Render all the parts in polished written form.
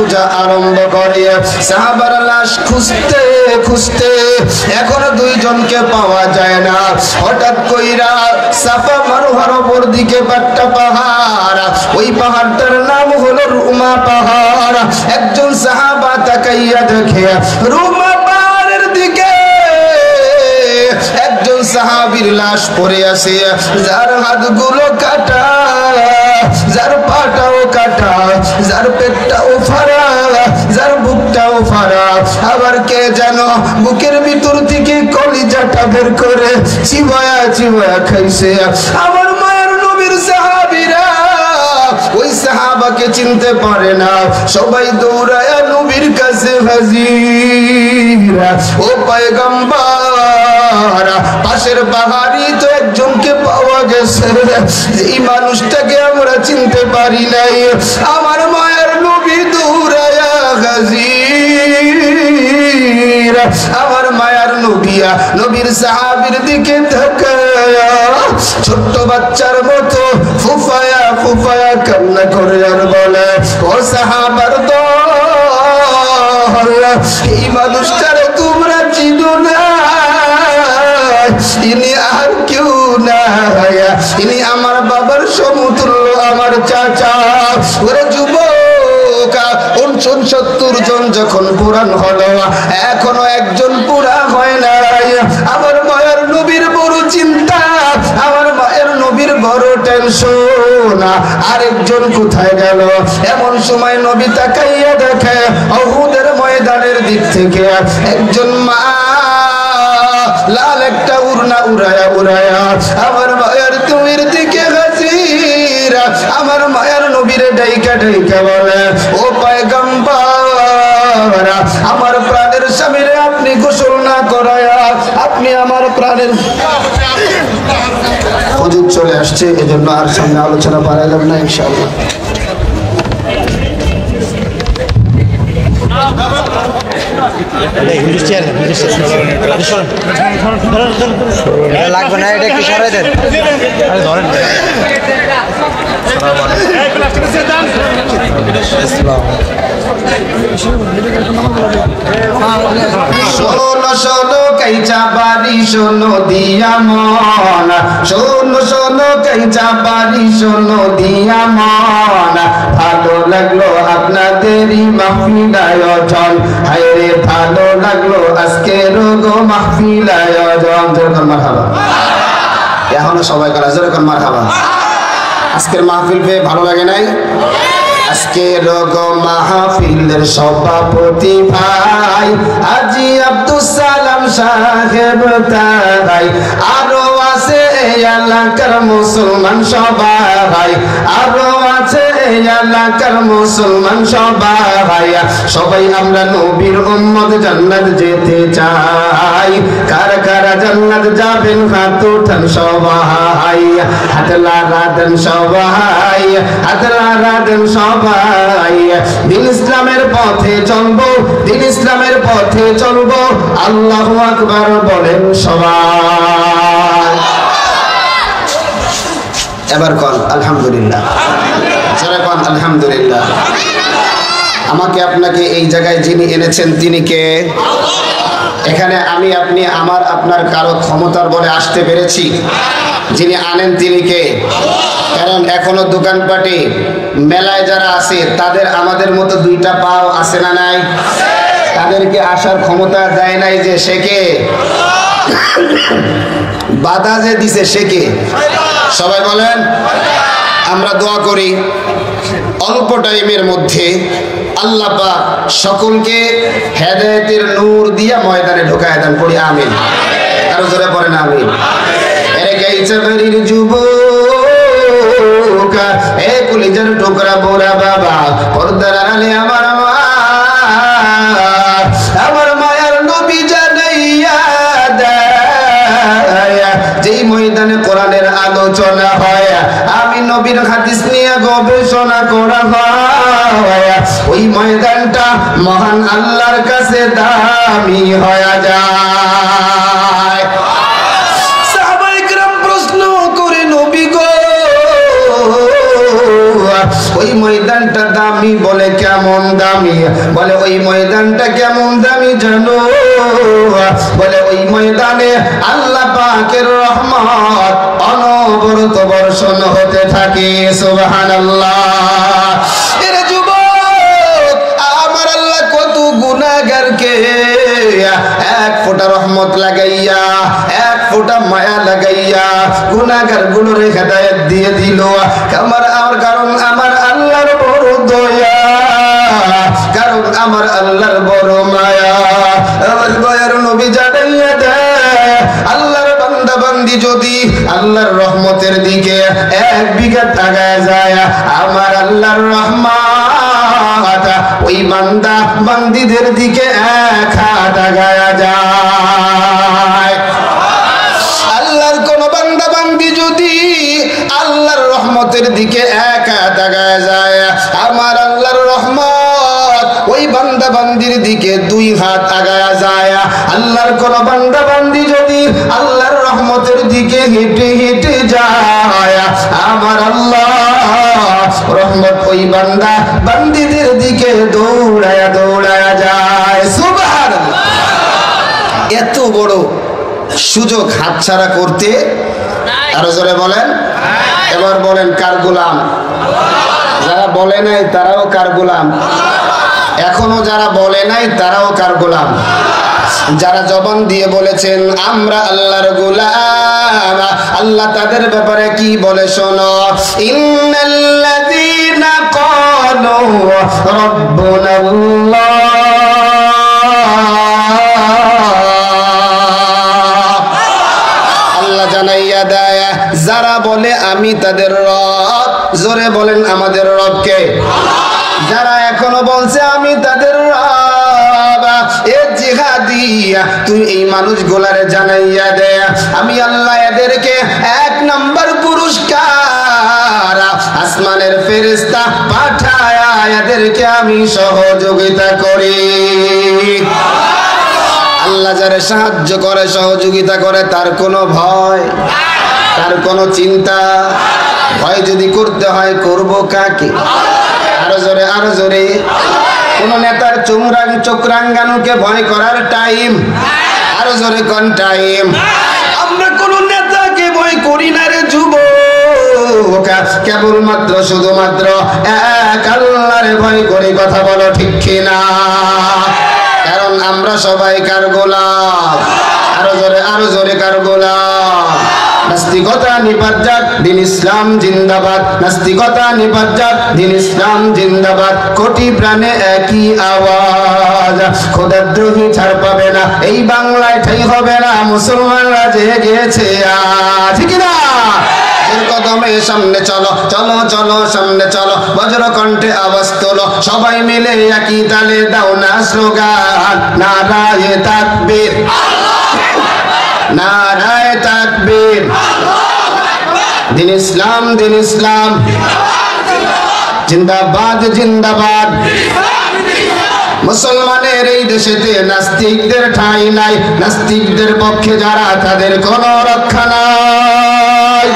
খোঁজা আরম্ভ করে। সাহাবারা লাশ খুঁজতে খুঁজতে এখনো দুইজনকে পাওয়া যায় না। হঠাৎ কইরা সাফা মারওয়ার উপর দিকে একটা পাহাড়, ওই পাহাড়টার নাম হলো রুমা পাহাড়। একজন সাহাবা তাকাইয়া দেখে রুমা পাহাড়ের দিকে একজন সাহাবীর লাশ পড়ে আছে, যার হাতগুলো কাটা, যার পাটাও কাটা, যার পেটটাও ফাড়া, যার বুকটাও ফাড়া। আবার কে যেন বুকের ভিতর থেকে কলিজাটা বের করে চিবায়া চিবায়া খাইছে। আমার মায়ের নবীর সাহাবীরা ওই সাহাবাকে চিনতে পারে না, সবাই দৌড়ায়া নবীর কাছে হাজির। ও পয়গম্বর, পাশের পাহাড়ি তো একজনকে পাওয়া গেছে, এই মানুষটাকে আমরা চিনতে পারি নাই। আমার মায়ের নবী দৌড়ায়া হাজির। আমার মায়ার নবিয়া নবীর সাহাবীর দিকে তাকায়া ছোট্ট বাচ্চার মতো ফুফায়া ফুফায়া কান্না করে আর বলে, ও সাহাবার দল, এই মানুষটারে তোমরা চিনো না, ইনি আর কেউ না, ইনি আমার বাবার সমতুল্য, আমার চাচা। ওরে যুবক, 69 জন যখন পুরান হলো, এখনো একজন পুরা হয় নাই। আমার মায়ের নবীর বড় চিন্তা, আমার মায়ের নবীর বড় টেনশন, আরেকজন কোথায় গেল? এমন সময় নবী তাকাইয়া দেখে উহুদের ময়দানের দিক থেকে একজন মা লাল একটা উড়না উড়ায়া উড়ায়া আমার মায়ের নবীর দিকে হাজির। আমার মায়ের নবীর ডাইকা ডাইকা বলে, ও পয়গম্বর, আমার প্রাণের স্বামীরে আপনি গোসল না করায়া আপনি আমার প্রাণের হুজুর চলে আসছে, এজন্য আর সামনে আলোচনা পারাইলাম না, ইনশাআল্লাহ। লাগবে না, এটা একটু সরাই দেন। শোনো শোনো কাইচা বাড়ি শোনো দিয়া মন, শোনো শোনো কাইচা বাড়ি শোনো দিয়া মন, ভালো লাগলো আপনাদেরই মাহফিল আয়োজন, হায়রে ভালো লাগলো আজকের গো মাহফিল আয়োজন। যেরকম মারহাবা, এখনো সবাই কারা যেরকম মারহাবা। আজকের মাহফিল পেয়ে ভালো লাগে নাই? আজকের গো মাহফিলের সভাপতি ভাই হাজী আব্দুল সালাম সাহেব তাই, আরো আছে এই এলাকার মুসলমান সবাই, আরো আছে এই এলাকার মুসলমান সবাই, সবাই আমরা নবীর উম্মত জান্নাত যেতে চাই। কার কারা জান্নাত যাবেন হাত উঠান সবাই, হাত লাগান সবাই, হাত লাগান সবাই। দিন ইসলামের পথে চলবো, দিন ইসলামের পথে চলবো, আল্লাহু আকবার বলেন সবাই। এবার কোন আলহামদুলিল্লাহ, যারা কোন আলহামদুলিল্লাহ। আমাকে আপনাকে এই জায়গায় যিনি এনেছেন তিনি কে? এখানে আমি আপনি আমার আপনার কারো ক্ষমতার বলে আসতে পেরেছি? যিনি আনেন তিনি কে? কারণ এখনো দোকানপাটে মেলায় যারা আছে তাদের আমাদের মতো দুইটা পাও আছে না নাই? তাদেরকে আসার ক্ষমতা দেয় নাই যে সে কে? বাধা যে দিছে সে কে? সবাই বলেন। আমরা দোয়া করি অল্প টাইমের মধ্যে আল্লাহ পাক সকলকে হেদায়েতের নূর দিয়া ময়দানে ঢোকায় দেন, পড়ি আমিন। আরো জোরে পড়েন আমিন। এরে গাইছে বাড়ির যুবক, এ কলিজার টুকরা বোরা বাবা, পর্দার আড়ালে আমার মা, আমার মায়ার নবী জানাইয়া দেয়, যেই ময়দানে কোরআনের আলোচনা হয়, আমি নবীর হাদিস নিয়ে গবেষণা করা হয়, ওই ময়দানটা মহান আল্লাহর কাছে দামি হয়ে যায়। সাহাবায়ে কেরাম প্রশ্ন করে, নবী গো ওই ময়দানটা দামি বলে কেমন দামি? দামি, বলে ওই ময়দানটা কেমন দামি জানো? বলে ওই ময়দানে আল্লাহ পাকের রহমত অনবরত বর্ষণ হতে থাকে। সুবহানাল্লাহ। এর যুবক, আমার আল্লাহ কত গুনাহগারকে এক ফোঁটা রহমত লাগাইয়া, এক ফোঁটা মায়া লাগাইয়া গুনাহগার গুলোর হেদায়েত দিয়ে দিল। কারণ আমার আল্লাহর বড় দয়া, কারণ আমার আল্লাহর বড় মায়া। আমার দয়ার নবী জানাইয়া দেয়, আল্লাহর বান্দা বান্দি যদি আল্লাহর রহমতের দিকে এক বিঘা আগায় যায়, আমার আল্লাহর রহমত ওই বান্দা বান্দিদের দিকে এক হাত আগায় যায়। আল্লাহর কোন বান্দা বান্দি যদি আল্লাহর রহমতের দিকে এক হাত আগায় যায়, আমার আল্লাহর রহমত ওই বান্দা বান্দির দিকে দুই হাত আগায় যায়। আল্লাহর কোন বান্দা বান্দি যদি আল্লাহর রহমতের দিকে হেঁটে হেঁটে যায়, আমার আল্লাহ রহমত ওই বান্দা বান্দিদের দিকে দৌড়ায়া দৌড়ায়া যায়। সুবহানাল্লাহ। এত বড় সুযোগ হাতছাড়া করতে, আরো জোরে বলেন। এবার বলেন কার গোলাম? যারা বলে নাই তারাও কার গোলাম? এখনো যারা বলে নাই তারাও কার গোলাম? যারা জবান দিয়ে বলেছেন আমরা আল্লাহর গোলাম, আল্লাহ তাদের ব্যাপারে কি বলে শোনো। ইন্নাল্লাযীনা ক্বালু রাব্বুনাল্লাহ, আল্লাহ জানাইয়া দেয় যারা বলে আমি তাদের রব, জোরে বলেন আমাদের রবকে। যারা এখনো বলছে আমি তাদের রব, এ জিহাদিয়া তুই এই মানুষগুলারে জানাইয়া দে আমি আল্লাহ এদেরকে এক নাম্বার পুরস্কার আসমানের ফেরেশতা পাঠায়া এদেরকে আমি সহযোগিতা করি। আল্লাহ যারা সাহায্য করে সহযোগিতা করে তার কোনো ভয়, তার কোনো চিন্তা। ভয় যদি করতে হয় করব কাকে? আরো জোরে আরো জোরে। কোন নেতার চোখরাঙ্গানুকে ভয় করার টাইম? আরো জোরে কোন টাইম? আমরা কোন নেতাকে ভয় করি না রে যুবক, কেবলমাত্র শুধুমাত্র এক আল্লাহরে ভয় করি। কথা বলো ঠিক কিনা? কারণ আমরা সবাই কার গোলাম? আরো জোরে কার গোলাম? নাস্তিকতা নিপাত যাক, দিন ইসলাম জিন্দাবাদ। নাস্তিকতা নিপাত যাক, দিন ইসলাম জিন্দাবাদ। কোটি প্রাণে একই আওয়াজ, খোদাদ্রোহী ছাড় পাবে না, এই বাংলায় ঠাই হবে না। মুসলমানরা জেগেছে আজ, ঠিক না? কদমে সামনে চলো চলো চলো সামনে চলো, বজ্র কণ্ঠে আওয়াজ তোলো, সবাই মিলে একই তালে দাও না স্লোগান, নারায়ে তাকবীর, নারায়ে তাকবীর। দিন ইসলাম দিন ইসলাম জিন্দাবাদ জিন্দাবাদ। মুসলমানের এই দেশেতে নাস্তিকদের ঠাঁই নাই, নাস্তিকদের পক্ষে যারা তাদের কোনো রক্ষা নাই।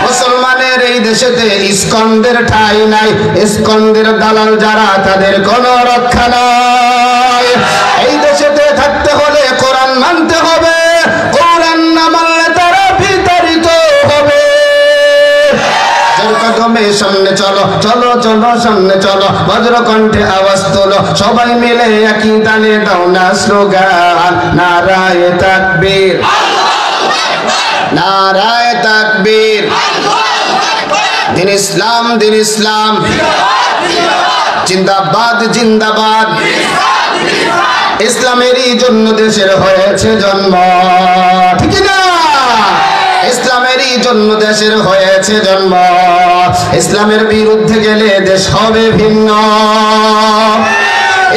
মুসলমানের এই দেশেতে ইস্কনদের ঠাঁই নাই, ইস্কনদের দালাল যারা তাদের কোনো রক্ষা নাই। এই দেশেতে থাকতে হলে কোরআন মানতে হবে, কোরআন না মানলে তারা বিতাড়িত হবে। কদমে সামনে চলো চলো চলো সামনে চলো, বজ্র কণ্ঠে আওয়াজ তোলো, সবাই মিলে একই তালে দাও না স্লোগান, নারায়ে তাকবীর, নারায়ে তাকবীর। দিন ইসলাম দিন ইসলাম জিন্দাবাদ জিন্দাবাদ। ইসলামেরই জন্য দেশের হয়েছে জন্ম, ঠিক না? ইসলামেরই জন্য দেশের হয়েছে জন্ম। ইসলামের বিরুদ্ধে গেলে দেশ হবে ভিন্ন।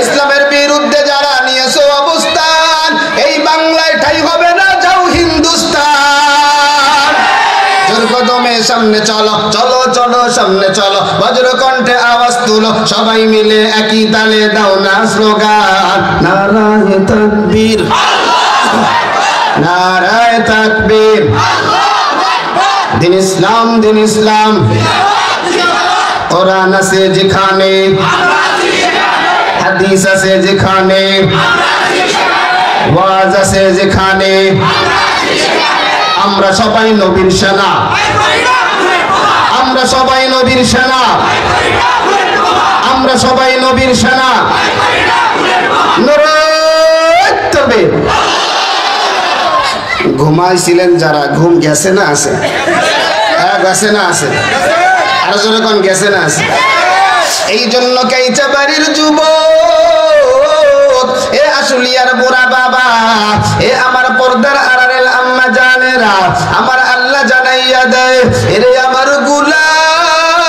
ইসলামের বিরুদ্ধে যারা নিয়েছে অবস্থান, এই বাংলায় ঠাই হবে না, যাও হিন্দুস্তান। জোর কদমে সামনে চলো চলো চলো সামনে চলো, বজ্র কণ্ঠে আওয়াজ তুলো, সবাই মিলে একই তালে দাও না স্লোগান, নারায়ে তাকবীর, নারায়ে তাকবীর। দিন ইসলাম দিন ইসলাম। কোরআন আছে যেখানে, হাদিস আছে যেখানে, ওয়াজ আছে যেখানে, আমরা সবাই নবীর সেনা, আমরা সবাই নবীর সেনা, আমরা সবাই নবীর সেনা। তবে ঘুমাইছিলেন যারা, ঘুম গেছে না আছে? হ্যাঁ গেছে না আছে? আরো জোরে কোন গেছে না আছে? এই জন্য কাইচা বাড়ির যুবক, এ আশুলিয়ার বুড়া বাবা, এ আমার পর্দার আড়ালের আম্মা জানেরা, আমার আল্লাহ জানাইয়া দেয়, এরে আমার গোলাম,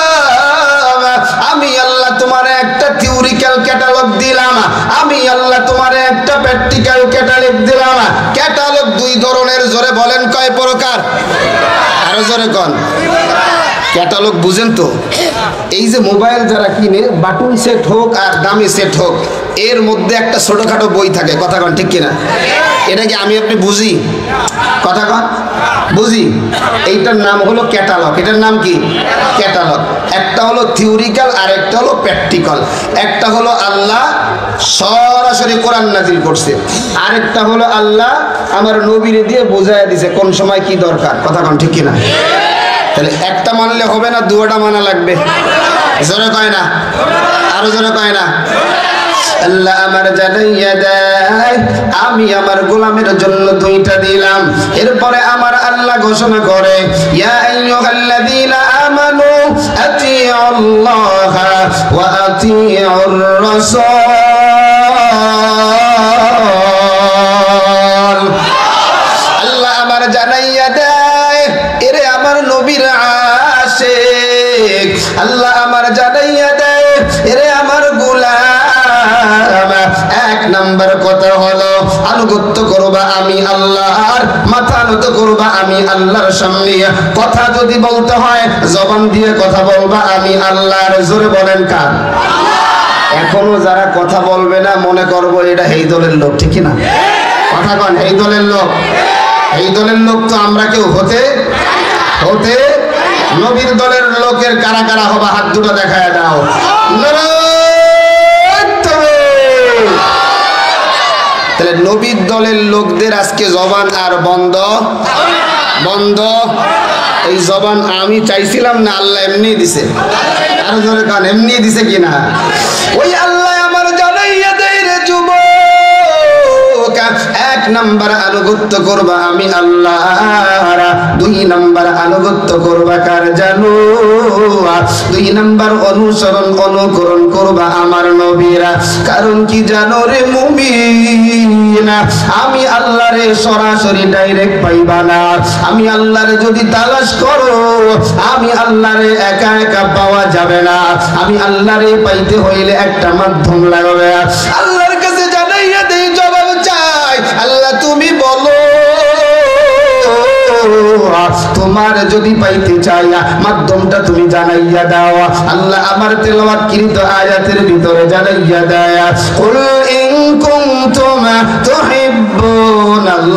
আমি আল্লাহ তোমার একটা থিওরিক্যাল ক্যাটালগ দিলাম, আমি আল্লাহ তোমার একটা প্র্যাকটিক্যাল ক্যাটালগ দিলাম। ক্যাটালগ দুই ধরনের, জোরে বলেন কয় প্রকার? আরো জোরে কোন? ক্যাটালগ বুঝেন তো? এই যে মোবাইল যারা কিনে, বাটন সেট হোক আর দামি সেট হোক, এর মধ্যে একটা ছোটখাটো বই থাকে, কথা কন ঠিক কিনা? এটা কি আমি আপনি বুঝি? কথা কন বুঝি? এইটার নাম হলো ক্যাটালগ। এটার নাম কি? ক্যাটালগ। একটা হলো থিওরিক্যাল আর একটা হলো প্র্যাকটিক্যাল। একটা হলো আল্লাহ সরাসরি কোরআন নাজিল করছে, আরেকটা হলো আল্লাহ আমার নবীরে দিয়ে বোঝায় দিছে কোন সময় কি দরকার, কথা কন ঠিক কিনা? তাহলে একটা মানলে হবে না, দুটা মানা লাগবে। জোরে কয় না? আরো জোরে কয় না? আল্লাহ আমার জানাইয়া দেয়, আমি আমার গোলামের জন্য দুইটা দিলাম। এরপরে আমার আল্লাহ ঘোষণা করে, ইয়া আইয়ুহাল্লাযীনা আমানু আতিউল্লাহা ওয়া আতিউর রাসূল। আল্লাহ আমার জানাইয়া দেয়, এরে আমার নবীর আশিক, আল্লাহ আমার জানাইয়া দেয়, এরে আমার গোলাম, এক নাম্বার কথা হলো আনুগত্য করবা আমি আল্লাহর, মাথা নত করবা আমি আল্লাহর সামনে। কথা যদি বলতে হয় জবান দিয়ে কথা বলবা আমি আল্লাহর। জোরে বলেন কার? এখনো যারা কথা বলবে না মনে করবো এটা এই দলের লোক, ঠিক না? কথা কন, এই দলের লোক। এই দলের লোক তো আমরা কেউ হতে হতে নবীর দলের লোকের কারা কারা হবা হাত দুটো দেখায় দাও। তাহলে নবীর দলের লোকদের আজকে জবান আর বন্ধ বন্ধ। এই জবান আমি চাইছিলাম না, আল্লাহ এমনি দিছে। আর জোরে কান, এমনি দিছে কিনা? ওই আল্লাহ আমার জানাইয়া দেয় রে যুবক, এক নাম্বার আনুগত্য করবা আমি আল্লাহ, দুই নাম্বার আনুগত্য করবা কার জানো? দুই নাম্বার অনুসরণ অনুকরণ করবা আমার নবীরা। কারণ কি জানো রে মুমিন, আমি আল্লাহরে সরাসরি ডাইরেক্ট পাইবা না। আমি আল্লাহরে যদি তালাশ করো, আমি আল্লাহরে একা একা পাওয়া যাবে না। আমি আল্লাহরে পাইতে হইলে একটা মাধ্যম লাগবে। আল্লাহর কাছে জানাইয়া দেই, জবাব চাই, আল্লাহ তুমি বলো তোমার যদি পাইতে চাই মাধ্যমটা তুমি জানাইয়া দাও। আল্লাহ আমার তেলাওয়াতকৃত আয়াতের ভিতরে জানাইয়া দেয়, কুল ইন কুনতুম তুহিব্বুনাল্লাহ,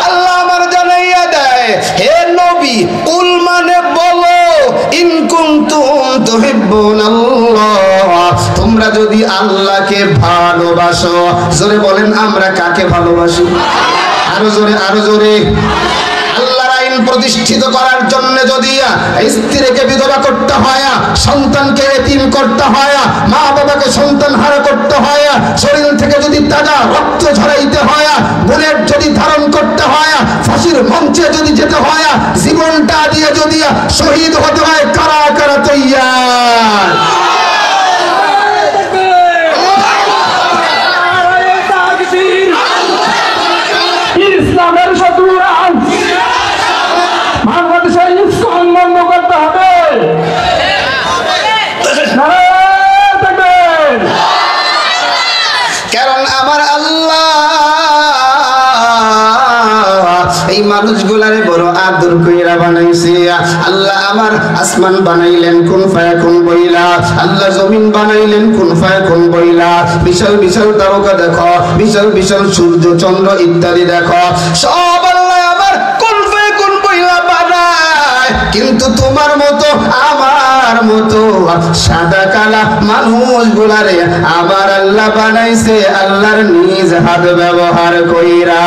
আল্লাহ আমার জানাইয়া দেয়, হে নবী, কুল মানে বলো, ইন কুনতুম তুহিব্বুনাল্লাহ, তোমরা যদি আল্লাহকে ভালোবাসো। জোরে বলেন আমরা কাকে ভালোবাসি? আরো জোরে, আরো জোরে। আল্লাহর আইন প্রতিষ্ঠিত করার জন্য যদি স্ত্রীকে বিধবা করতে হয়, সন্তানকে এতিম করতে হয়, মা বাবাকে সন্তান হারা করতে হয়, শরীর থেকে যদি তাজা রক্ত ঝরাইতে হয়, বুলেট যদি ধারণ করতে হয়, ফাঁসির মঞ্চে যদি যেতে হয়, জীবনটা দিয়ে যদি শহীদ হতে হয়, কারা কারা তৈয়ার? ইসলামের শত্রুরা বাংলাদেশের ইসলাম বন্ধ করতে হবে। কারণ আমার আল্লাহ এই মানুষগুলারে বড় আদর কইরা বানাইছে। আল্লাহ আমার আসমান বানাইলেন কুন ফায়াকুন বইলা, আল্লাহ জমিন বানাইলেন কুন ফায়াকুন বইলা। বিশাল বিশাল তারকা দেখো, বিশাল বিশাল সূর্য চন্দ্র ইত্যাদি দেখো, সব আল্লাহ আমার কুন ফায়াকুন বইলা বানায়। কিন্তু তোমার মতো আমার মতো সাদা কালা মানুষগুলারে আবার আল্লাহ বানাইছে আল্লাহর নিজ হাত ব্যবহার কইরা।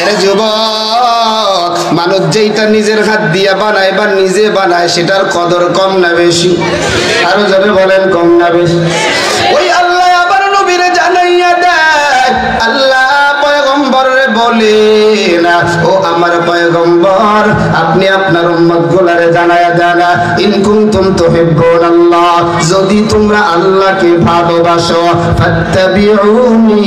এরে যুবক, মানুষ যেইটা নিজের হাত দিয়া বানায় বা নিজে বানায় সেটার কদর কম না বেশি? আরো জোরে বলেন, কম না বেশি? ওই আল্লাহ আবার নবীরে জানাইয়া দেয়, আল্লাহ পয়গম্বরে বলে না, ও আমার পয়গম্বর আপনি আপনার উম্মত গুলারে জানায়া জানা, ইন কুনতুম তুহিব্বুনাল্লাহ, যদি তোমরা আল্লাহকে ভালোবাসো, ফাত্তাবিউনি,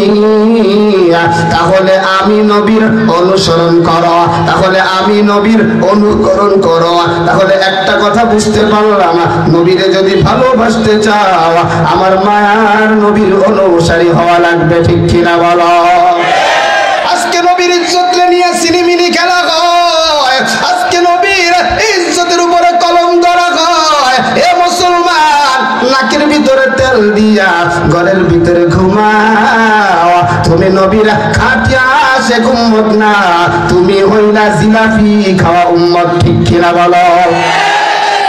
তাহলে আমি নবীর অনুসরণ করো, তাহলে আমি নবীর অনুকরণ করো। তাহলে একটা কথা বুঝতে পারলাম, নবীরে যদি ভালোবাসতে চাও আমার মায়ার নবীর অনুসারী হওয়া লাগবে, ঠিক কিনা বলো? আজকে নবীর ইজ্জত নিয়ে সিনেমিনি খেলা হয়, আজকে নবীর ইজ্জতের উপরে কলম ধরা হয়। এ মুসলমান, নাকের ভিতরে তেল দিয়া ঘরের ভিতরে ঘুমাও, তুমি নবীর খাটিয়া শেখ উম্মত না, তুমি হইলা জিলাপি খাওয়া উম্মত, ঠিক কিনা বলো?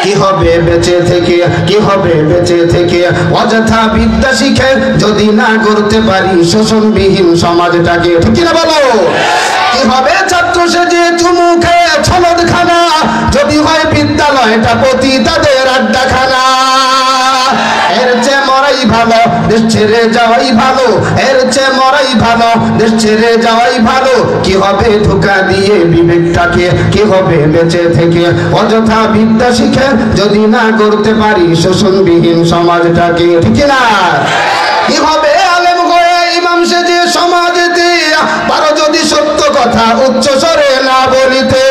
কি হবে বেঁচে থেকে, কি হবে বেঁচে থেকে অযথা বিদ্যা শিখে যদি না করতে পারি শোষণবিহীন সমাজটাকে, ঠিক কিনা বলো? কি হবে ছাত্র সেজে চুমু খেয়ে ছলদ খানা যদি হয় বিদ্যালয়টা প্রতি তাদের আড্ডাখানা? এর চেয়ে মরাই ভালো, দেশ ছেড়ে যাওয়াই ভালো, এর চেয়ে মরাই ভালো, দেশ ছেড়ে যাওয়াই ভালো। কি হবে ধোঁকা দিয়ে বিবেকটাকে, কি হবে বেঁচে থেকে অযথা বিদ্যা শিখে যদি না করতে পারি শোষণবিহীন সমাজটাকে, ঠিক না? কি হবে আলেম হয়ে ইমাম সেজে সমাজেতে পারো যদি সত্য কথা উচ্চ স্বরে না বলিতে?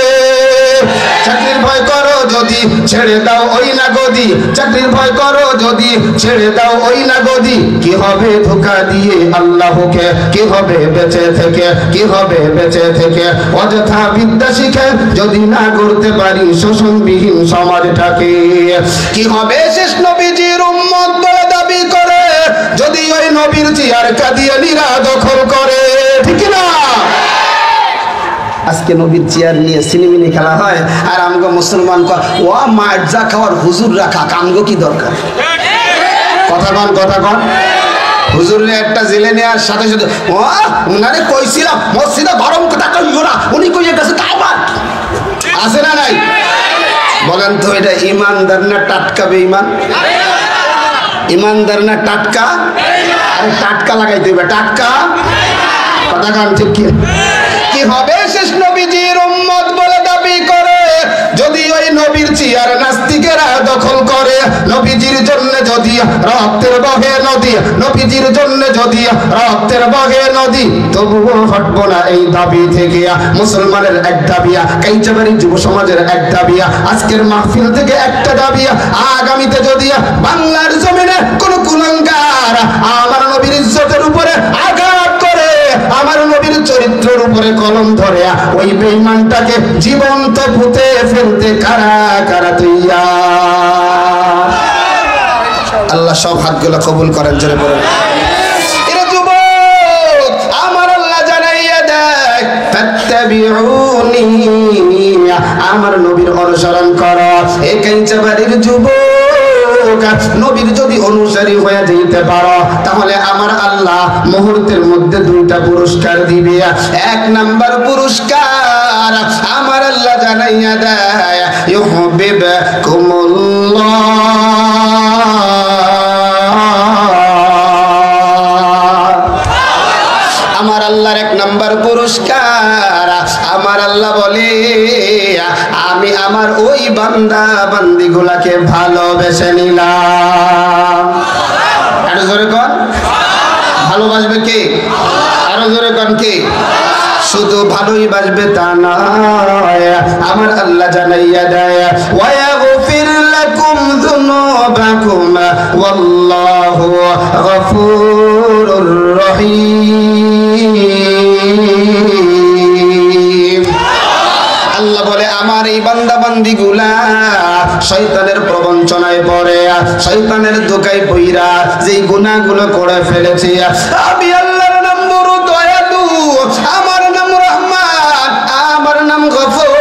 চাকরির ভয় করো যদি ছেড়ে দাও ওই না গদি, চাকরির ভয় করো যদি ছেড়ে দাও ওই না গদি। কি হবে ধোঁকা দিয়ে আল্লাহকে, কি হবে বেঁচে থেকে, কি হবে বেঁচে থেকে অযথা বিদ্যা শিখে যদি না করতে পারি শোষণবিহীন সমাজটাকে? কি হবে শেষ নবীজির উম্মত বলে দাবি করে যদি ওই নবীর চেয়ার কাদিয়ানীরা দখল করে, ঠিক না? আজকে নবীর চেয়ার নিয়ে সিনেমিনি খেলা হয়, আর আমগো মুসলমান ও মার যা খাওয়ার হুজুর রাখা কামগো কি দরকার? কথা কন, কথা কন। হুজুরে একটা জেলে নেওয়ার সাথে সাথে ও উনারে কইছিলাম মসজিদে গরম কথা কইও না, উনি কইয়ে গেছে কাবার আছে না নাই? বলেন তো এটা ইমানদার না টাটকা বেঈমান? ইমানদার না টাটকা? আরে টাটকা লাগাইতে হবে, টাটকা কথা কন, ঠিক কি? কি হবে শেষ নবীজির উম্মত বলে দাবি করে যদি ওই নবীর চেয়ার নাস্তিকেরা দখল করে? নবীজির জন্য যদি রক্তের বহে নদী, নবীজির জন্য যদি রক্তের বহে নদী, তবুও হটবো না এই দাবি থেকে। মুসলমানের এক দাবিয়া, কাইচাবাড়ি যুব সমাজের এক দাবিয়া, আজকের মাহফিল থেকে একটা দাবিয়া, আগামীতে যদি বাংলার জমিনে কোন কুলাঙ্গার আমার নবীর ইজ্জতের উপরে আঘাত করে, আমার নবীর চরিত্রের উপরে কলম ধরে, ওই বেঈমানটাকে জীবন্ত ভূতে ফেলতে কারা কারা তৈয়ার? আল্লাহ সব হাতগুলো কবুল করেন, জোরে বলেন। এর যুবক আমার আল্লাহ জানাইয়া দেয়, ফাত্তাবিউনি, আমার নবীর অনুসরণ করো। এই কাইচাবাড়ির যুবক, নবীর যদি অনুসারী হয়ে যেতে পারো তাহলে আমার আল্লাহ মুহূর্তের মধ্যে দুইটা পুরস্কার দিবে। এক নাম্বার পুরস্কার আমার আল্লাহ জানাইয়া দেয়, ইউহিব্বুকুমুল্লাহ, আমার আল্লাহর এক নাম্বার পুরস্কার, আমার আল্লাহ বলে আমি আমার ওই বান্দা বান্দিগুলাকে ভালোবেসে নিলাম। আরো জোরে কন, ভালোবাসবে কে? আরো জোরে কন, কে? শুধু ভালোই বাসবে তা নয়, আমার আল্লাহ জানাইয়া দেয়, ওয়া ইয়াগফির লাকুম যুনুবাকুম ওয়াল্লাহু গফুরুর রহিম। আল্লাহ বলে আমার এই বান্দা বান্দিগুলা শয়তানের প্রবঞ্চনায় পড়ে, শয়তানের ধোঁকায় পইরা যেই গুনাহগুলো করে ফেলেছে, আমি আল্লাহর নাম বড় দয়ালু, আমার নাম রহমান, আমার নাম গফুর,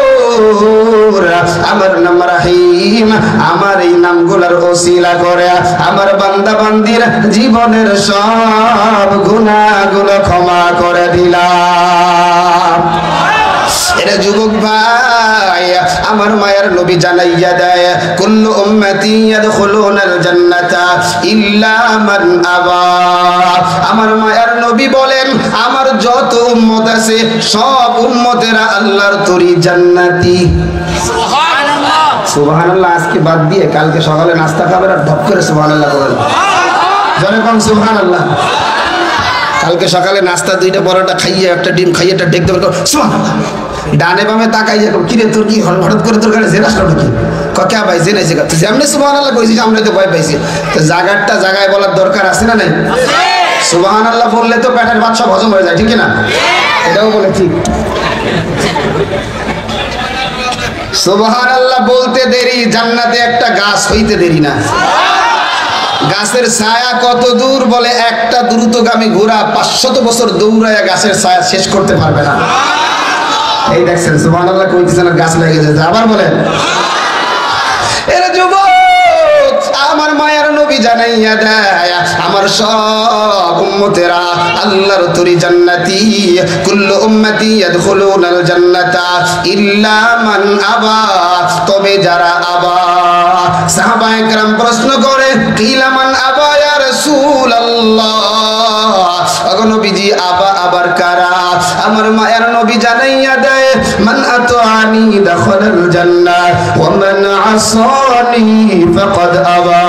আমার নাম রহিম, আমার এই নামগুলোর ওসিলা করে আমার বান্দা বান্দির জীবনের সব গুনাহগুলো ক্ষমা করে দিলাম। এরা যুবক ভাই, আমার মায়ের নবী জানাইয়া দেয় কুল্লু উম্মতি ইয়াদখুলুনাল জান্নাতা ইল্লা মান আবা। আমার মায়ের নবী বলেন আমার যত উম্মত আছে সব উম্মতেরা আল্লাহর তরি জান্নাতি। সুবহানাল্লাহ সুবহানাল্লাহ। আজকে বাদ দিয়ে কালকে সকালে নাস্তা খাবেন আর ধপ করে সুবহানাল্লাহ বলেন, জোরে কোন সুবহানাল্লাহ। কালকে সকালে নাস্তা দুইটা পরোটা খাইয়ে একটা ডিম খাইয়ে একটা ডেক দেবেন সুবহানাল্লাহ। ডানে বামে তাকাই যাবো, কিরে তোর কি হঠাৎ করে তোর কাছে জেনে আসলো নাকি? কে ভাই জেনেছে যেমনি সুবহানাল্লাহ কইছিস আমরা তো ভয় পাইছি। তো জায়গাটা জায়গায় বলার দরকার আছে না নাই? সুবহানাল্লাহ বললে তো পেটের ভাত সব হজম হয়ে যায়, ঠিক না? এটাও বলে ঠিক। সুবহানাল্লাহ বলতে দেরি, জান্নাতে একটা গাছ হইতে দেরি না। গাছের ছায়া কত দূর বলে একটা দ্রুতগামী ঘোড়া 500 বছর দৌড়ায় গাছের ছায়া শেষ করতে পারবে না। এই দেখছেন সুবহানাল্লাহ কইতেছেন গাছ লেগে যেতে। আবার বলেন এরা যুবক, আমার মায়ের নবী জানাইয়া দেয় আমার সব উম্মতেরা আল্লাহর তরি জান্নাতি। কুল্লু উম্মতি ইয়াদখুলুনাল জান্নাতা ইল্লা মান আবা, তবে যারা আবা। সাহাবায়ে কেরাম প্রশ্ন করে কিলা মান আবা ইয়া রাসূলুল্লাহ, ওগো নবীজি আবা আবার কারা? আমার মায়ের নবী জানাইয়া দেয় মান আতানি দাখালাল জান্নাহ ওয়া মান আসানি ফাকাদ আবা।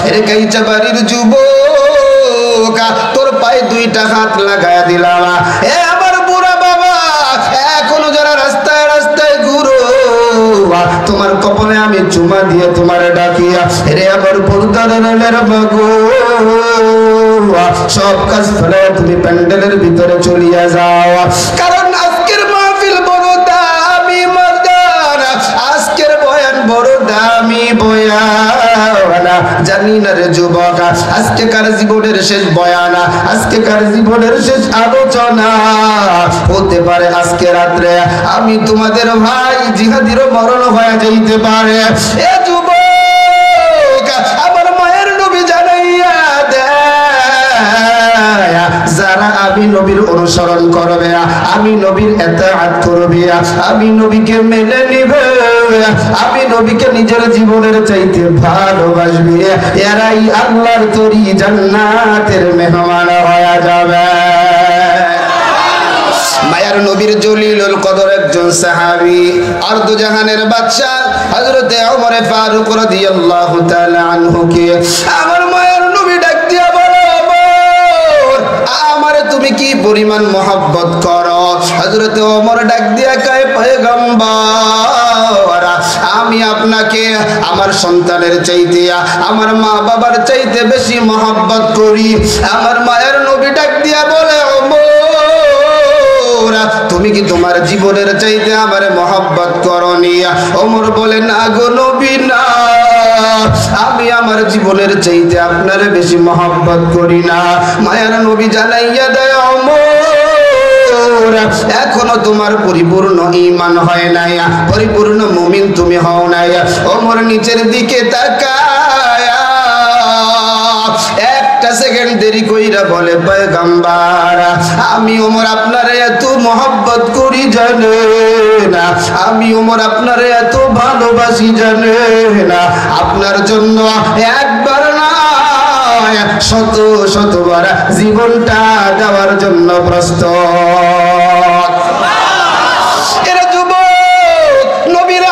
এর কাইচা বাড়ির যুবক, তোর পায়ে দুইটা হাত লাগায়া দিলাম। এ আমার বুড়া বাবা, এখনো যারা রাস্তায় রাস্তায় ঘুরো, তোমার কপালে আমি চুমা দিয়ে তোমার ডাকিয়া রে আমার পর্দারের বাগো, সব কাজ ফেলে তুমি প্যান্ডেলের ভিতরে চলিয়া যাও। কারণ আজকের মাহফিল বড় দামি মর্দান, আজকের বয়ান বড় দামি বয়ান। জানি না রে যুবক, আজকেকার জীবনের শেষ বয়ান, আজকেকার জীবনের শেষ আলোচনা হতে পারে আজকে রাত্রে আমি তোমাদের ভাই জিহাদির মরণ হয়ে যাইতে পারে। এ যুবক, আমার মায়ের নবী জানাইয়া দেয় যারা আমি নবীর অনুসরণ করবে, আমি নবীর ইতাআত করবে, আমি নবীকে মেনে নিবে, আমি নবীকে নিজের জীবনের চাইতে ভালোবাসবে, এরাই আল্লাহর তরি জান্নাতের মেহমান হয়ে যাবে। মায়ার নবীর জলিলুল কদর একজন সাহাবী আর দুজাহানের বাদশা হযরতে ওমর ফারুক রাদিয়াল্লাহু তাআলা আনহুকে আমার মায়ার নবী ডাক দিয়া বলে, আমারে তুমি কি পরিমাণ মহব্বত করো? হযরতে ওমর ডাক দিয়া কয়, পয়গম্বর আমি আপনাকে আমার সন্তানের চাইতে, আমার মা বাবার চাইতে বেশি মহব্বত করি। আমার মায়ের নবী ডাক দিয়া বলে, তুমি কি তোমার জীবনের চাইতে আমারে মহব্বত করনি? ওমর বলে, না গো নবী না, আমি আমার জীবনের চাইতে আপনারে বেশি মহব্বত করি না। মায়ার নবী জানাইয়া দেয়, ওমর এখনো তোমার পরিপূর্ণ ঈমান হয় নাই, পরিপূর্ণ মুমিন তুমি হও নাই। ওমর নিচের দিকে তাকায় একটা সেকেন্ড দেরি কইরা বলে, পয়গম্বর আমি ওমর আপনারে এত মহব্বত করি জানে না, আমি ওমর আপনারে এত ভালোবাসি জানে না, আপনার জন্য একবার না শত শতবার জীবনটা দেওয়ার জন্য প্রস্তুত। এরা যুবক, নবীর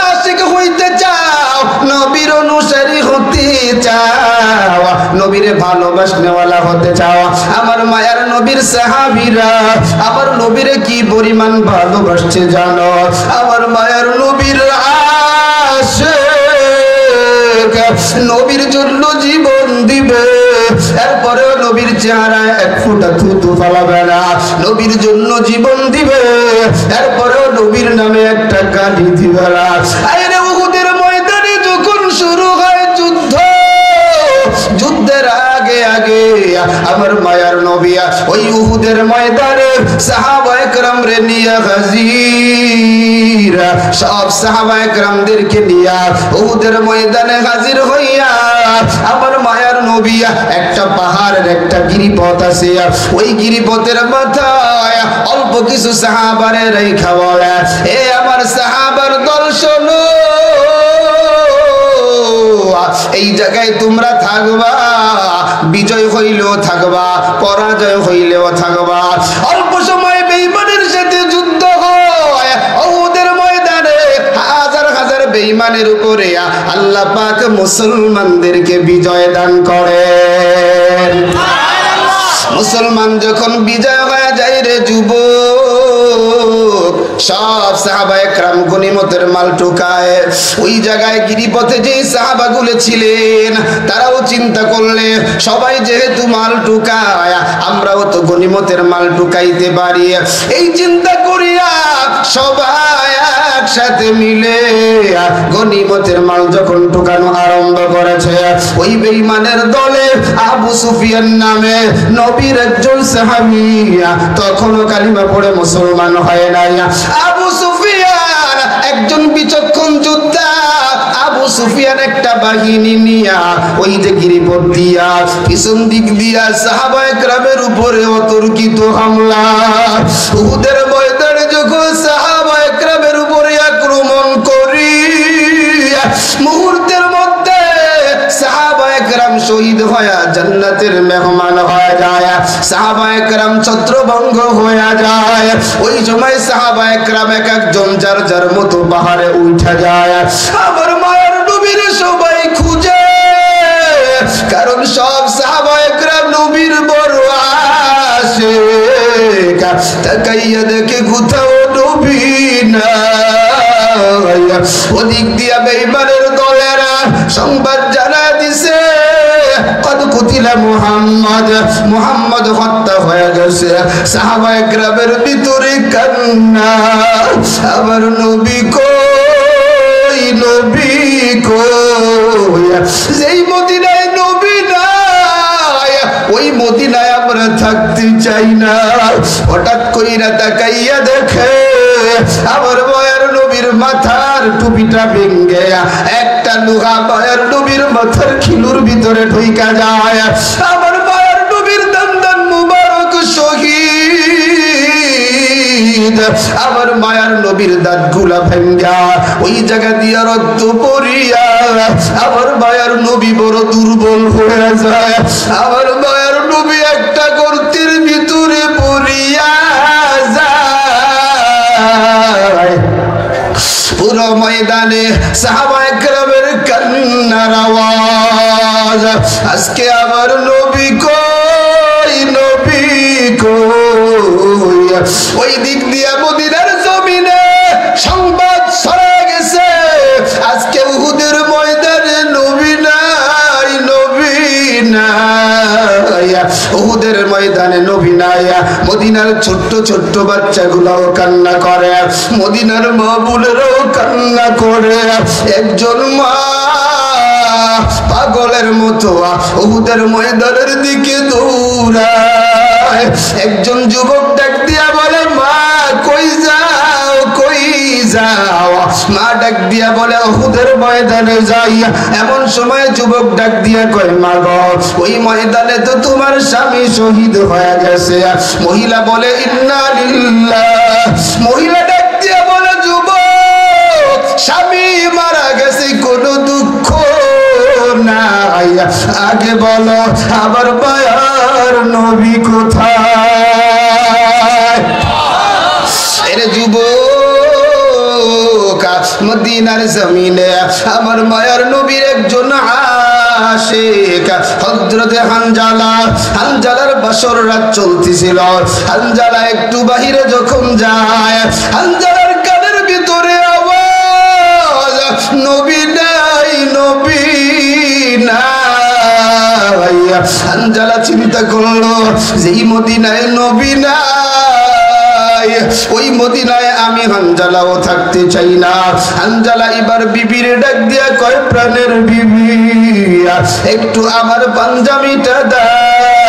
আশিক হইতে চাও, নবীর অনুসারী হতে চাও, নবীর ভালোবাসনেওয়ালা হতে চাও, আমার মায়ার নবীর সাহাবীরা আমার নবীরে কি পরিমাণ ভালোবাসছে জানো? আমার মায়ার নবীর আশিক নবীর জন্য জীবন দিবে, এরপরেও নবীর চেহারায় এক ফোঁটা থুতু ফেলাবে না, নবীর জন্য জীবন দিবে, এরপরেও নবীর নামে একটা কাঠি দিবে না। আরে উহুদের ময়দানে যখন শুরু হয় যুদ্ধ, যুদ্ধের আগে আগে আমার মায়ার নবী ওই উহুদের ময়দানে সাহাবায়ে কেরাম রে নিয়ে হাজির। সব সাহাবায়ে কেরামদেরকে নিয়া উহুদের ময়দানে হাজির হইয়া আমার মায়ার নবী একটা পাহাড়ের একটা গিরিপথ আছে, ওই গিরিপথের মাথায় অল্প কিছু সাহাবারে রাইখা বলে, এ আমার সাহাবার দল শোনো, এই জায়গায় তোমরা থাকবা, বিজয় হইলেও থাকবা, পরাজয় হইলেও থাকবা। অল্প সময় বেঈমানের সাথে যুদ্ধ হয় উহুদের ময়দানে, হাজার হাজার বেঈমানের উপরে আল্লাহ পাক মুসলমানদেরকে বিজয় দান করেন। মুসলমান যখন বিজয় হয়ে যায় রে যুবক, সব সাহাবায়ে কেরাম গনিমতের মাল ঠুকায়। ওই জায়গায় গিরিপথে যে সাহাবাগুলো ছিলেন তারাও চিন্তা করলে সবাই যেহেতু মাল ঠুকায়, আমরাও তো গনিমতের মাল ঠুকাইতে পারি। এই চিন্তা করিয়া সবাই একসাথে মিলে গনিমতের মাল যখন ঠুকানো আরম্ভ করেছে, ওই বেঈমানের দলে আবু সুফিয়ান নামে নবীর একজন সাহাবী তখনও কালিমা পড়ে মুসলমান হয় নাই। আবু সুফিয়ান একজন বিচক্ষণ যোদ্ধা। আবু সুফিয়ান একটা বাহিনী নিয়া ওই যে গিরিপথ দিয়া পিছন দিক দিয়া সাহাবায়ে কেরামের উপরে অতর্কিত হামলা। উহুদের ময়দানে যখন সাহাবায়ে কেরামের উপরে আক্রমণ করি, মুহূর্তের মধ্যে সাহাবায়ে কেরাম শহীদ হয়ে জান্নাতের মেহমান হয়ে যায়, সাহাবায়ে কেরাম ছত্রভঙ্গ হয়ে যায়। ওই সময় সাহাবায়ে কেরাম এক একজন যার যার মতো পাহাড়ে উঠে যায়। আমার মায়ের নবীর সবাই খুঁজে, কারণ সব সাহাবায়ে কেরাম নবীর বড় আশিক। তাকাইয়া দেখে কোথাও নবী নাই। ওদিক দিয়া বেঈমানের দলেরা সংবাদ জানা দিছে, কদ কুতিলা মুহাম্মদ, মুহাম্মদ হত্যা হয়ে গেছে। সাহাবায়ে কেরামের ভিতরে কান্না, আমার নবী কই, নবী কই। যেই মদিনায় নবী নাই, ওই মদিনায় আমরা থাকতে চাই না। হঠাৎ কইরা তাকাইয়া দেখে আমার মায়ের নবীর মাথার টুপিটা ভেঙে একটা লোহা মায়ের নবীর মাথার খিলুর ভিতরে ঢুইকা যায়। আমার মায়ের নবীর দান মুবারক শহীদ। আমার মায়ের নবীর দাঁতগুলা ভেঙ্গা ওই জায়গা দিয়া রক্ত পড়িয়া আমার মায়ের নবী বড় দুর্বল হয়ে যায়। আমার মায়ের নবী একটা গর্তের ভিতরে পড়িয়া যায়। পুরো ময়দানে সাহাবায়ে কেরামের কান্নার আওয়াজ। আজকে আমার নবী কই, নবী কই। ওই দিক দিয়া মদিনার জমিনে সংবাদ ছড়িয়ে গেছে, আজকে উহুদের ময়দানে নবী নাই, নবী নাই। উহুদের ময়দানে নবী নাই। মদিনার ছোট্ট ছোট্ট বাচ্চাগুলোও কান্না করে, মদিনার মা বোনেরাও কান্না করে। একজন মা পাগলের মতো উহুদের ময়দানের দিকে দৌড়ায়। একজন যুবক ডাক দিয়া বলে, মা কই যাও, কই যাও। মা ডাক দিয়া বলে, উহুদের ময়দানে যাই। এমন সময় যুবক ডাক দিয়া কয়, মা গো, ওই ময়দানে তো তোমার স্বামী শহীদ হয়ে গেছে। মহিলা বলে, ইন্না লিল্লাহ। মহিলা ডাক দিয়া বলে, যুবক, স্বামী মারা গেছে, কোনো দুঃখ নাই, আগে বলো আমার মায়ার নবী কোথায়? এরে যুবক, মদিনার জমিনে আমার মায়ার নবীর একজন আশিক হযরতে হানজালা, হানজালার বাসর রাত চলতেছিল। হানজালা একটু বাহিরে যখন যায়, হানজালার কানের ভিতরে আওয়াজ, নবী নাই, নবী নাই। হানজালা চিন্তা করলো, যেই মদিনায় নবী নাই, ওই মদিনায় আমি হানজালাও থাকতে চাই না। হানজালা এবার বিবির ডাক দিয়া কয়, প্রাণের বিবি, একটু আমার পাঞ্জাবিটা দাও।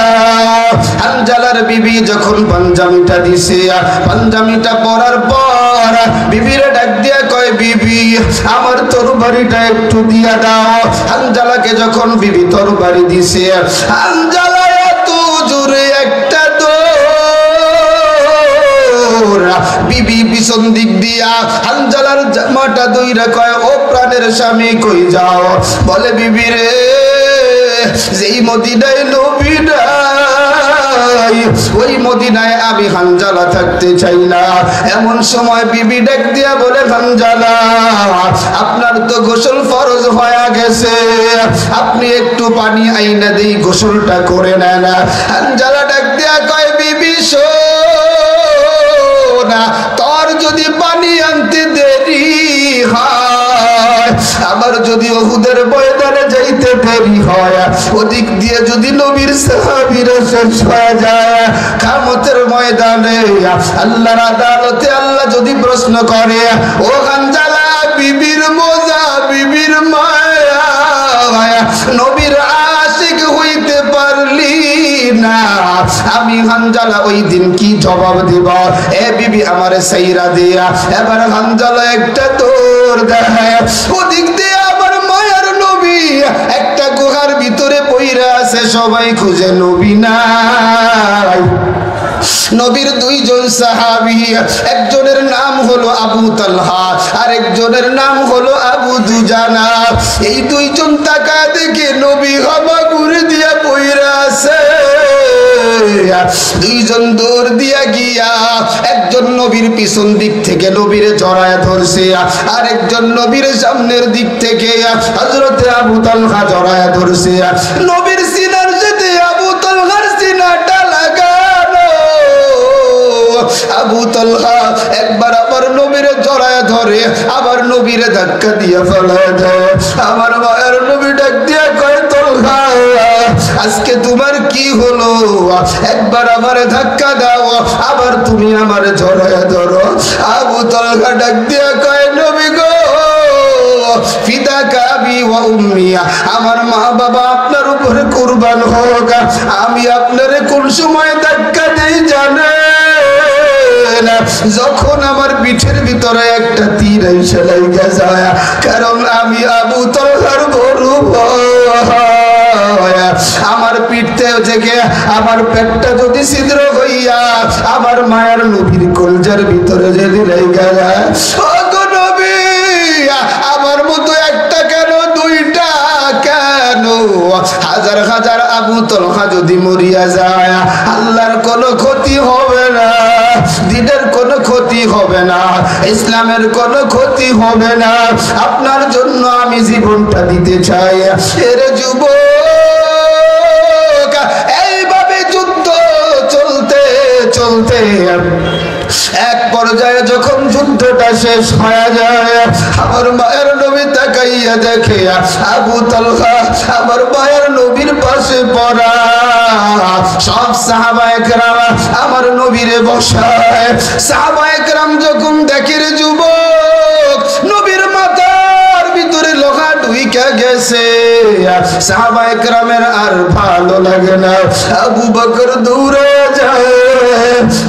হানজালার বিবি যখন পাঞ্জাবিটা দিছে, পাঞ্জাবিটা পরার পর বিবিরে ডাক দিয়া কয়, বিবি আমার তরবারিটা একটু দিয়া দাও। হানজালাকে যখন বিবি তরবারি দিছে, হানজালা এত জোরে একটা বিবি পিছন দিক দিয়া হানজালার জামাটা দইরা কয়, ও প্রাণের স্বামী কই যাও? বলে, বিবি রে, যেই মদিনায় নবী নাই ওই মদিনায় আমি হানজালা থাকতে চাই না। এমন সময় বিবি ডাক দিয়া বলে, হানজালা আপনার তো গোসল ফরজ হয়ে গেছে, আপনি একটু পানি আইনা দেই গোসলটা করে নেন। হানজালা ডাক দিয়া কয়, বিবি শোনা, তোর যদি পানি আনতে দেরি হয়, আবার যদি উহুদের ময়দানে যাইতে দেরি হয়, ওদিক দিয়ে যদি নবীর সাহাবীরা শেষ হয়ে যায়, কিয়ামতের ময়দানে আল্লাহর আদালতে আল্লাহ যদি প্রশ্ন করে, ও হানজালা বিবির মজা, বিবির মায়া, নবীর আশিক হইতে পারলি না, আমি হানজালা ওই দিন কি জবাব দিব? এ বিবি আমারে সাইরা দিয়া। এবার হানজালা একটা দৌড় দেয়, ওদিক দিয়ে আমার মায়ার নবী একটা গুহার ভিতরে পইরা আছে, সবাই খুঁজে নবী নাই। নবীর দুইজন সাহাবী, একজনের নাম হলো আবু তালহা, আর একজনের নাম হলো আবু দুজানা। এই দুইজন তাকা দেখে নবী হাবা ঘুরে দিয়া পইরা আছে। দুইজন দৌড় দিয়া গিয়া একজন নবীর পিছন দিক থেকে নবীরে জড়ায় ধরছে, আর একজন নবীর সামনের দিক থেকে হযরতে আবু তালহা জড়ায় ধরছে। নবীর সিনার সাথে আবু তালহার সিনাটা লাগানো। আবু তালহা একবার আবার নবীরে জড়ায় ধরে, আবার নবীরে ধাক্কা দিয়া ফেলায় দেয়। আমার মায়ের নবী ডাক দিয়া কয়, তালহা আজকে তোমার কি হলো? একবার আমার ধাক্কা দাও, আবার তুমি আমার জড়ায় ধরো। আবু তালহা ডাক দিয়া কয়, নবী গো, ফিদাকা আবি ওয়া উম্মি, আমার মা বাবা আপনার উপরে কুরবান হোক, আমি আপনারে কোন সময় ধাক্কা দেই জানেন? যখন আমার পিঠের ভিতরে একটা তীর এসে লাগা যায়, কারণ আমি আবু তালহার বড় ভয়। আমার পিঠতে থেকে আমার পেটটা যদি ছিদ্র হইয়া আমার মায়ের নবীর কলজার ভিতরে যদি লাগা যায়, ও গো নবী, আমার মতো একটা কেন, দুইটা কেন, হাজার হাজার আবু তালহা যদি মরিয়া যায়, আল্লাহর কোনো ক্ষতি হবে না, দ্বীনের কোনো ক্ষতি হবে না, ইসলামের কোনো ক্ষতি হবে না। আপনার জন্য আমি জীবনটা দিতে চাই। এর যুবক, এইভাবে যুদ্ধ চলতে চলতে এক পর্যায়ে যখন যুদ্ধটা শেষ হয়ে যায়, আমার মায়ের নবী তাকাইয়া দেখে আবু তালহা আমার মায়ের নবীর পাশে পড়া। সব সাহাবায়ে কেরাম আমার নবীরে বসায়। সাহাবায়ে কেরাম যখন দেখে রে যুবক নবীর মাথার ভিতরে লোহা ঢুইকা গেছে, সাহাবায়ে কেরামের আর ভালো লাগে না। আবু বকর দৌড়ে যায়,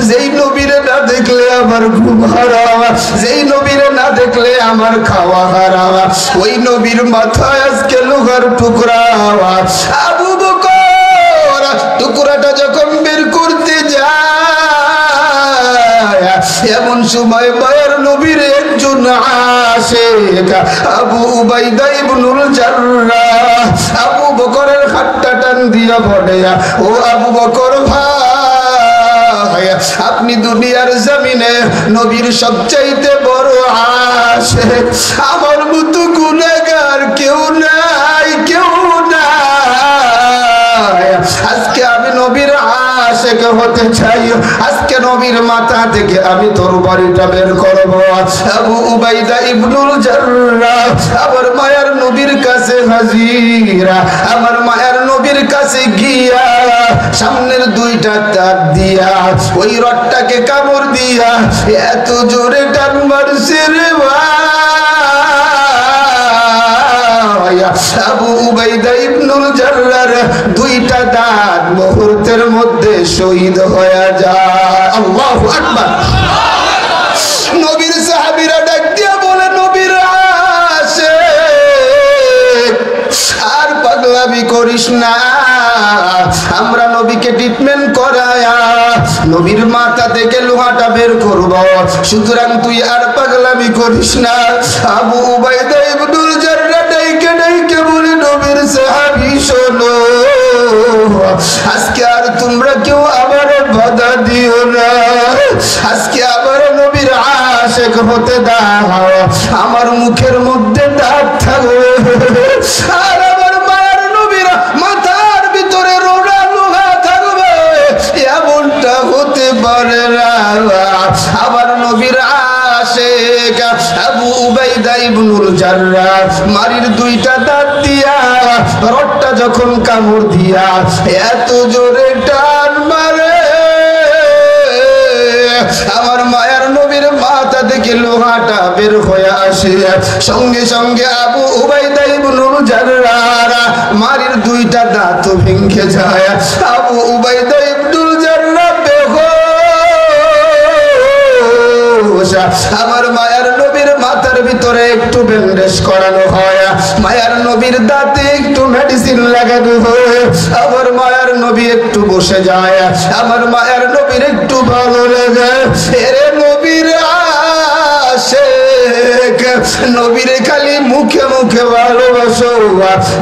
যেই নবীরে না দেখলে আমার ঘুম হারাম, যেই নবীরে না দেখলে আমার খাওয়া হারাম, ওই নবীর মাথায় আজকে লোহার টুকরা। আবু বকর টুকরাটা যখন বের করতে যায়, এমন সময় মায়ের নবীর একজন আশিক আবু উবাইদা ইবনুল জাররাহ আবু বকরের হাতটা টান দিয়া বলে, ও আবু বকর ভাই, আপনি দুনিয়ার জমিনে নবীর সবচাইতে বড় আশিক, আমার মতো গুনাহগার কেউ নাই, কেউ নাই। আজকে আমি নবীর আশিক হতে চাই, আজকে নবীর মাথা থেকে আমি তরবারিটা বের করব। আবু উবাইদা ইবনুল জাররাহ আমার মায়ের নবীর কাছে হাজিরা, আমার মায়ের নবীর কাছে গিয়া সামনের দুইটা তার দিয়া ওই রডটাকে কামড় দিয়া এত জোরে টান মারছে রে ভাই, আবু উবাইদা ইবনুল জাররাহ দুইটা দাঁত মুহূর্তের মধ্যে শহীদ হয়ে যায়। আল্লাহু আকবার। নবীর সাহাবীরা ডাক দিয়া বলে, নবীর আশিক আর পাগলামি করিস না, আমরা নবীকে ট্রিটমেন্ট করায়া নবীর মাথা থেকে লোহাটা বের করব, সুতরাং তুই আর পাগলামি করিস না। আবু উবাইদা ইবনুল জাররাহ ডাইকে ডাইকে বলে, নবীর সাহাবী শোনো, আজকে আর তোমরা কেউ আবার বাধা দিও না, আজকে আবার নবীর আশিক হতে দাও, আমার মুখের মধ্যে দাঁত থাকবে আর আমার মায়ের নবীর মাথার ভিতরে রোড়া লোহা থাকবে, এমনটা হতে পারে না। আবার নবীর আশিক আবু উবাইদা ইবনুল জাররাহ মারির দুইটা দাঁত দিয়া রডটা যখন কামড় দিয়া এত জোরে টান মারে, আমার মায়ের নবীর মাথা থেকে লোহাটা বের হয়ে আসে, সঙ্গে সঙ্গে আবু উবাইদা ইবনুল জাররাহ মারির দুইটা দাঁত ভেঙে যায়। আবু উবাইদা ইবনুল জাররাহ বেহুশ। আমার মায়ের নবীর মাথার ভিতরে একটু ব্যান্ডেজ করানো হয়, মায়ের নবীর দাঁতে একটু মেডিসিন লাগানো হয়, আমার মায়ের নবী একটু বসে যায়, আমার মায়ের নবীর একটু ভালো লাগে। এরে নবীর আশিক, নবীর খালি মুখে মুখে ভালোবাসো,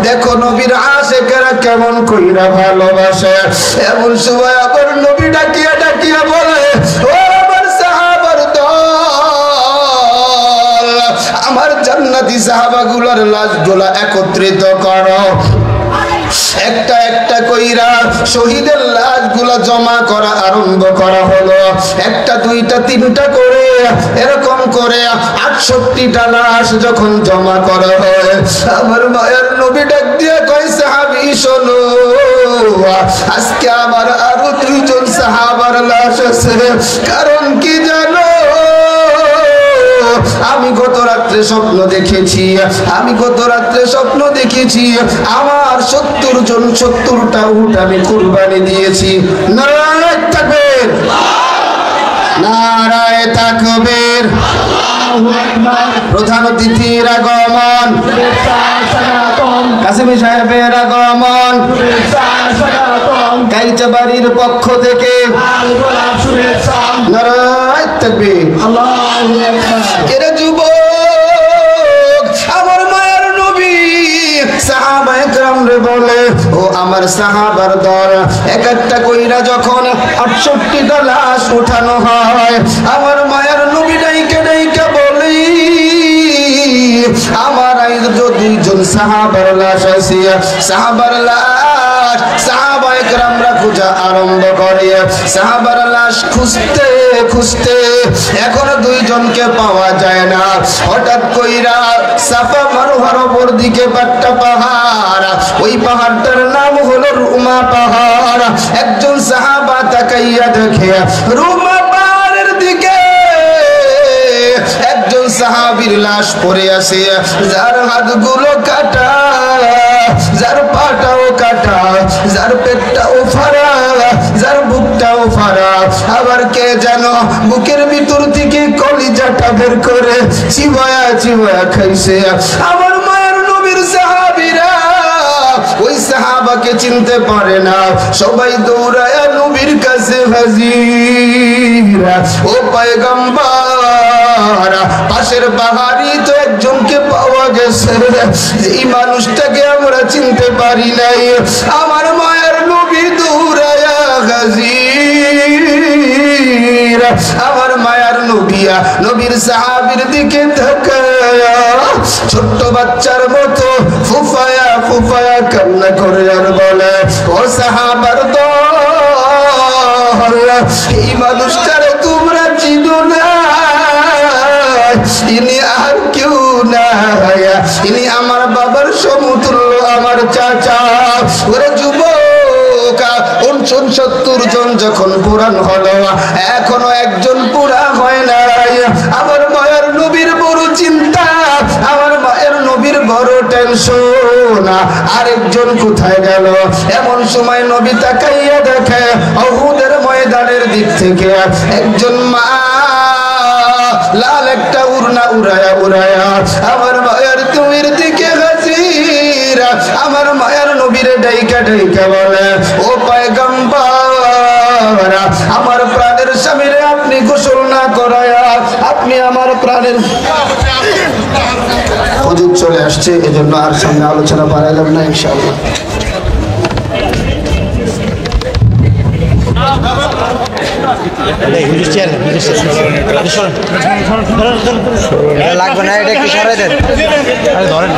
দেখো নবীর আশিকেরা কেমন কইরা ভালোবাসে। এমন সময় আবার নবী ডাকিয়া ডাকিয়া বলে, ও আমার সাহাবার দল, আমার জান্নাতি সাহাবাগুলোর লাশগুলা একত্রিত করো। একটা একটা কইরা শহীদের লাশগুলা জমা করা আরম্ভ করা হলো, একটা দুইটা তিনটা করে এরকম করে 68টা লাশ যখন জমা করা হয়, আমার মায়ের নবী ডাক দিয়ে কয়, সাহাবী শোনো, আজকে আমার আরো 2 জন সাহাবার লাশ আছে, কারণ কি জানো, আমি গত রাত্রে স্বপ্ন দেখেছি, আমি গত রাত্রে স্বপ্ন দেখেছি আমার 70 জন 70টা উট আমি কুরবানি দিয়েছি। নারায়ে তাকবীর, নারায়ে তাকবীর। প্রধান অতিথির আগমন, কাসেমি সাহেবের আগমন, কাইচাবাড়ির পক্ষ থেকে নারায়ে তাকবীর। এরা যুবক, আমার মায়ের নবী সাহাবায়ে কেরাম রে বলে, ও আমার সাহাবার দল, এক একটা কইরা যখন 68টা লাশ উঠানো হয়, আমার মায়ের নবী ডাইকে ডাইকে বলি, আমার আইজ 2 জন সাহাবার লাশ আছে, সাহাবার লাশ সাহাবায়ে কেরামরা খোঁজা আরম্ভ করে, সাহাবার লাশ খুঁজতে খুঁজতে এখনো 2 জনকে পাওয়া যায় না। হঠাৎ কইরা সাফা মারওয়ার উপর দিকে একটা পাহাড়, ওই পাহাড়টার নাম হলো রুমা পাহাড়। একজন সাহাবা তাকাইয়া দেখে রুমা পাহাড়ের দিকে একজন সাহাবীর লাশ পড়ে আছে, যার হাতগুলো কাটা, যার পাটাও কাটা, যার পেটটাও ফাড়া, যার বুকটাও ফাড়া, আবার কে যেন বুকের ভিতর থেকে কলিজাটা বের করে চিবায়া চিবায়া খাইছে। আমার মায়ের নবীর সাহাবীরা ওই সাহাবাকে চিনতে পারে না, সবাই দৌড়ায়া নবীর কাছে হাজির। ও পয়গম্বর, পাশের পাহাড়ি তো একজনকে পাওয়া গেছে, এই মানুষটাকে আমরা চিনতে পারি নাই। আমার মায়ের নবী দৌড়ায়া হাজির। আমার মায়ার নবিয়া নবীর সাহাবীর দিকে তাকায়া ছোট্ট বাচ্চার মতো ফুফায়া ফুফায়া কান্না করে আর বলে, ও সাহাবার দল, এই মানুষটারে তোমরা চিনো না, ইনি আর কেউ না, ইনি আমার বাবার সমতুল্য, আমার চাচা। ওরে যুবক, 69 জন যখন পুরান হলো, এখনো একজন পুরা হয় নাই। আমার মায়ের নবীর বড় চিন্তা, আমার মায়ের নবীর বড় টেনশন। না, আরেকজন কোথায় গেল? এমন সময় নবী তাকাইয়া দেখে উহুদের ময়দানের দিক থেকে একজন মা লাল একটা উড়না উড়ায়া আমার মায়ের তুমির দিকে হাসিরা আমার মায়ের নবীরে ডাইকা ডাইকা বলে, ও পয়গম্বর, আমার প্রাণের স্বামীরে আপনি গোসল না করায়া আপনি আমার প্রাণের হুজুর চলে আসছে, এজন্য আর সামনে আলোচনা বাড়াইলাম না, ইনশাআল্লাহ। লাগবে না, এটা একটু সরাই দেন, ধরেন।